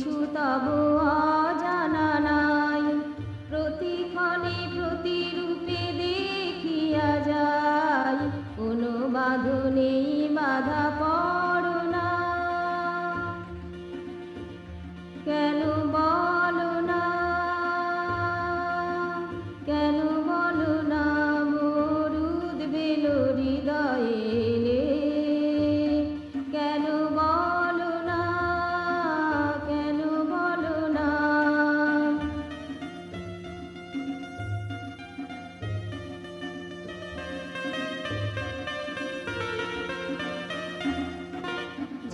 কিছু তব অজানা নাই, প্রতিক্ষণে প্রতিরূপে দেখিয়া যায়, কোনো বাঁধনেই বাধা পড়ো না। কেন বলো না, কেন বলো না মোর উদ্বেল হৃদয়ে, কেন বলো না, কেন বলো না।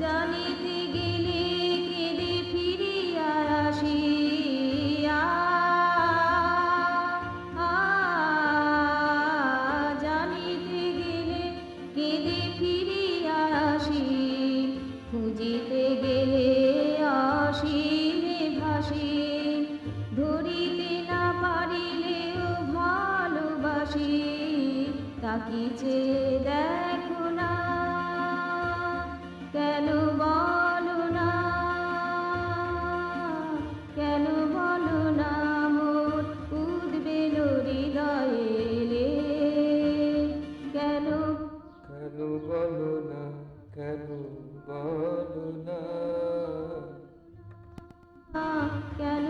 জানিতে গেলে কেঁদে ফিরিয়া আসি, জানিতে গেলে কেঁদে ফিরিয়া আসি, খুঁজিতে গেলে অসীমে ভাসি, ধরিতে না পারিলেও ভালোবাসি, তাকিছে দেখো না, কেন বলো না, কেন বলো না মোর উদ্বেল হৃদয়ে, কেন কেন বলো না, কেন বলো না। কেন